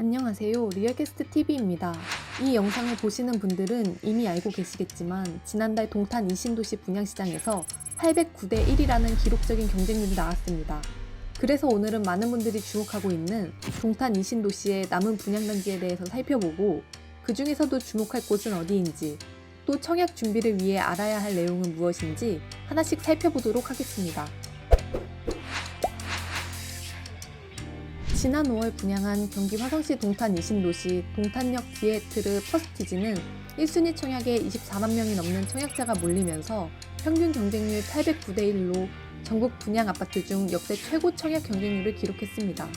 안녕하세요. 리얼캐스트TV입니다. 이 영상을 보시는 분들은 이미 알고 계시겠지만 지난달 동탄 이신도시 분양시장에서 809대 1이라는 기록적인 경쟁률이 나왔습니다. 그래서 오늘은 많은 분들이 주목하고 있는 동탄 이신도시의 남은 분양단지에 대해서 살펴보고 그 중에서도 주목할 곳은 어디인지 또 청약 준비를 위해 알아야 할 내용은 무엇인지 하나씩 살펴보도록 하겠습니다. 지난 5월 분양한 경기 화성시 동탄 이신도시 동탄역 디에트르 퍼스티지는 1순위 청약에 24만 명이 넘는 청약자가 몰리면서 평균 경쟁률 809대 1로 전국 분양 아파트 중 역대 최고 청약 경쟁률을 기록했습니다.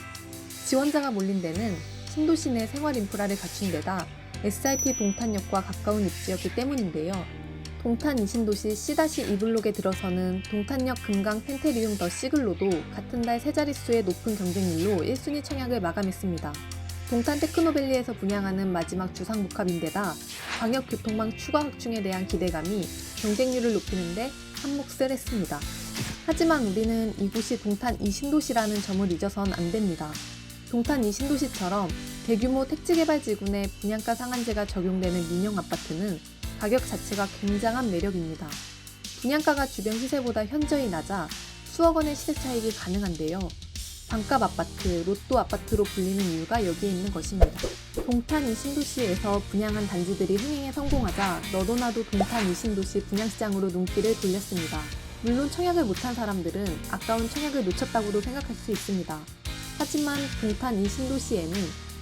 지원자가 몰린 데는 신도시 내 생활 인프라를 갖춘 데다 SRT 동탄역과 가까운 입지였기 때문인데요. 동탄 이신도시 C-2블록에 들어서는 동탄역 금강 펜테리움 더 시글로도 같은 달 세 자릿수의 높은 경쟁률로 1순위 청약을 마감했습니다. 동탄 테크노밸리에서 분양하는 마지막 주상복합인데다 광역교통망 추가 확충에 대한 기대감이 경쟁률을 높이는데 한몫을 했습니다. 하지만 우리는 이곳이 동탄 이신도시라는 점을 잊어선 안 됩니다. 동탄 이신도시처럼 대규모 택지개발지구내 분양가 상한제가 적용되는 민영 아파트는 가격 자체가 굉장한 매력입니다. 분양가가 주변 시세보다 현저히 낮아 수억 원의 시세 차익이 가능한데요. 반값 아파트, 로또 아파트로 불리는 이유가 여기에 있는 것입니다. 동탄 이신도시에서 분양한 단지들이 흥행에 성공하자 너도나도 동탄 이신도시 분양시장으로 눈길을 돌렸습니다. 물론 청약을 못한 사람들은 아까운 청약을 놓쳤다고도 생각할 수 있습니다. 하지만 동탄 이신도시에는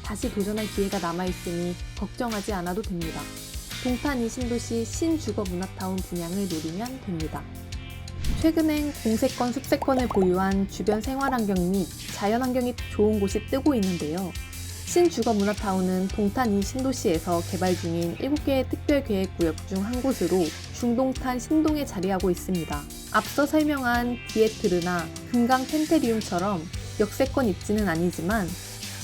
다시 도전할 기회가 남아있으니 걱정하지 않아도 됩니다. 동탄 이신도시 신주거문화타운 분양을 노리면 됩니다. 최근엔 공세권, 숲세권을 보유한 주변 생활환경 및 자연환경이 좋은 곳이 뜨고 있는데요. 신주거문화타운은 동탄 이신도시에서 개발 중인 7개의 특별계획구역 중 한 곳으로 중동탄 신동에 자리하고 있습니다. 앞서 설명한 디에트르나 금강 펜테리움처럼 역세권 입지는 아니지만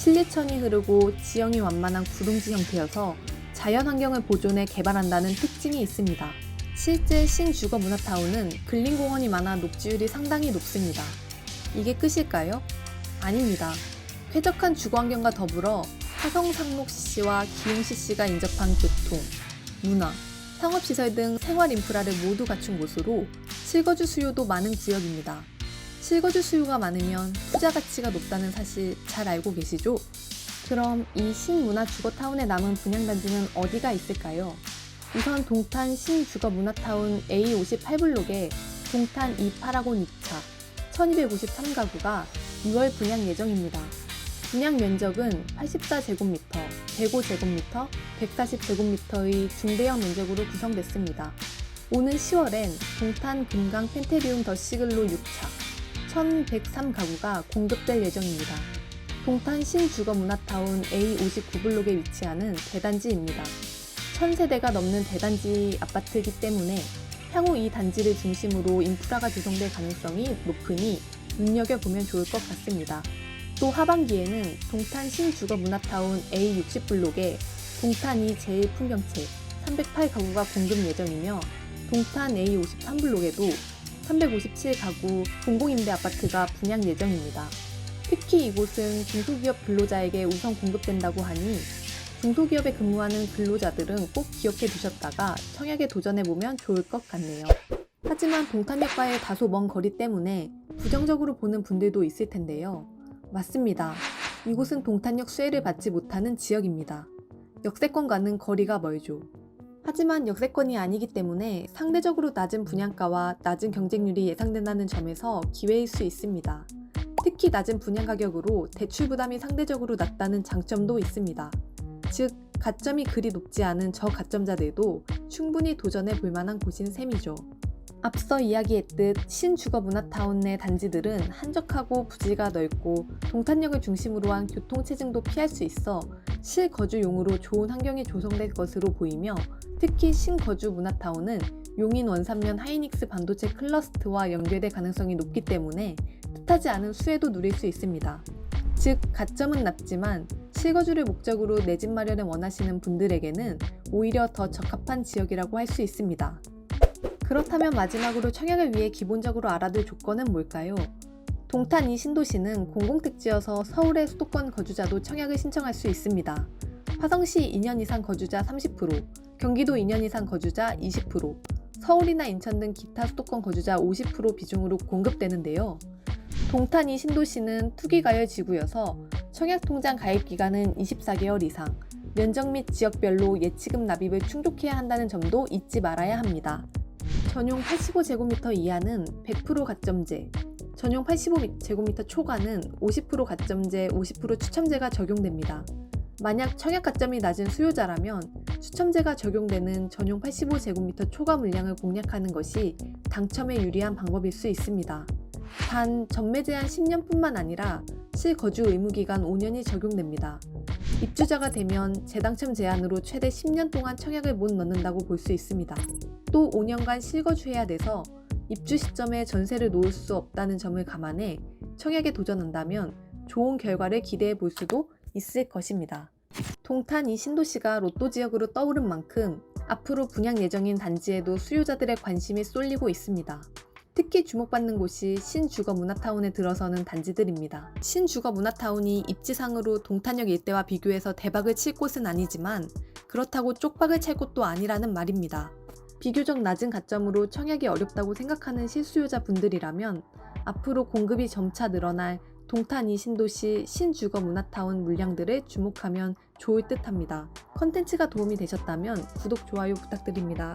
신리천이 흐르고 지형이 완만한 구름지 형태여서 자연환경을 보존해 개발한다는 특징이 있습니다. 실제 신주거문화타운은 근린공원이 많아 녹지율이 상당히 높습니다. 이게 끝일까요? 아닙니다. 쾌적한 주거환경과 더불어 화성상록CC와 기흥CC가 인접한 교통, 문화, 상업시설 등 생활인프라를 모두 갖춘 곳으로 실거주 수요도 많은 구역입니다. 실거주 수요가 많으면 투자 가치가 높다는 사실 잘 알고 계시죠? 그럼 이 신문화주거타운에 남은 분양단지는 어디가 있을까요? 우선 동탄 신주거문화타운 A58블록에 동탄 2파라곤 2차 1253가구가 6월 분양 예정입니다. 분양 면적은 84제곱미터, 105제곱미터, 140제곱미터의 중대형 면적으로 구성됐습니다. 오는 10월엔 동탄 금강 펜테리움 더 시글로 6차 1103가구가 공급될 예정입니다. 동탄 신주거문화타운 A59블록에 위치하는 대단지입니다. 1000세대가 넘는 대단지 아파트이기 때문에 향후 이 단지를 중심으로 인프라가 조성될 가능성이 높으니 눈여겨보면 좋을 것 같습니다. 또 하반기에는 동탄 신주거문화타운 A60블록에 동탄 2 제1풍경채 308가구가 공급 예정이며 동탄 A53블록에도 357가구 공공임대 아파트가 분양 예정입니다. 특히 이곳은 중소기업 근로자에게 우선 공급된다고 하니 중소기업에 근무하는 근로자들은 꼭 기억해 두셨다가 청약에 도전해보면 좋을 것 같네요. 하지만 동탄역과의 다소 먼 거리 때문에 부정적으로 보는 분들도 있을 텐데요. 맞습니다. 이곳은 동탄역 수혜를 받지 못하는 지역입니다. 역세권과는 거리가 멀죠. 하지만 역세권이 아니기 때문에 상대적으로 낮은 분양가와 낮은 경쟁률이 예상된다는 점에서 기회일 수 있습니다. 특히 낮은 분양 가격으로 대출 부담이 상대적으로 낮다는 장점도 있습니다. 즉, 가점이 그리 높지 않은 저가점자들도 충분히 도전해 볼 만한 곳인 셈이죠. 앞서 이야기했듯 신주거문화타운 내 단지들은 한적하고 부지가 넓고 동탄역을 중심으로 한 교통체증도 피할 수 있어 실거주용으로 좋은 환경이 조성될 것으로 보이며 특히 신거주문화타운은 용인 원산면 하이닉스 반도체 클러스터와 연결될 가능성이 높기 때문에 뜻하지 않은 수혜도 누릴 수 있습니다. 즉, 가점은 낮지만 실거주를 목적으로 내 집 마련을 원하시는 분들에게는 오히려 더 적합한 지역이라고 할 수 있습니다. 그렇다면 마지막으로 청약을 위해 기본적으로 알아둘 조건은 뭘까요? 동탄 이 신도시는 공공택지여서 서울의 수도권 거주자도 청약을 신청할 수 있습니다. 화성시 2년 이상 거주자 30%, 경기도 2년 이상 거주자 20%, 서울이나 인천 등 기타 수도권 거주자 50% 비중으로 공급되는데요. 동탄 이 신도시는 투기가열 지구여서 청약통장 가입 기간은 24개월 이상, 면적 및 지역별로 예치금 납입을 충족해야 한다는 점도 잊지 말아야 합니다. 전용 85제곱미터 이하는 100% 가점제, 전용 85제곱미터 초과는 50% 가점제, 50% 추첨제가 적용됩니다. 만약 청약 가점이 낮은 수요자라면 추첨제가 적용되는 전용 85제곱미터 초과 물량을 공략하는 것이 당첨에 유리한 방법일 수 있습니다. 단, 전매 제한 10년뿐만 아니라 실거주 의무기간 5년이 적용됩니다. 입주자가 되면 재당첨 제한으로 최대 10년 동안 청약을 못 넣는다고 볼 수 있습니다. 또 5년간 실거주해야 돼서 입주 시점에 전세를 놓을 수 없다는 점을 감안해 청약에 도전한다면 좋은 결과를 기대해 볼 수도 있을 것입니다. 동탄 이 신도시가 로또 지역으로 떠오른 만큼 앞으로 분양 예정인 단지에도 수요자들의 관심이 쏠리고 있습니다. 특히 주목받는 곳이 신주거 문화타운에 들어서는 단지들입니다. 신주거 문화타운이 입지상으로 동탄역 일대와 비교해서 대박을 칠 곳은 아니지만 그렇다고 쪽박을 칠 곳도 아니라는 말입니다. 비교적 낮은 가점으로 청약이 어렵다고 생각하는 실수요자 분들이라면 앞으로 공급이 점차 늘어날 동탄 이 신도시 신주거 문화타운 물량들을 주목하면 좋을 듯 합니다. 컨텐츠가 도움이 되셨다면 구독, 좋아요 부탁드립니다.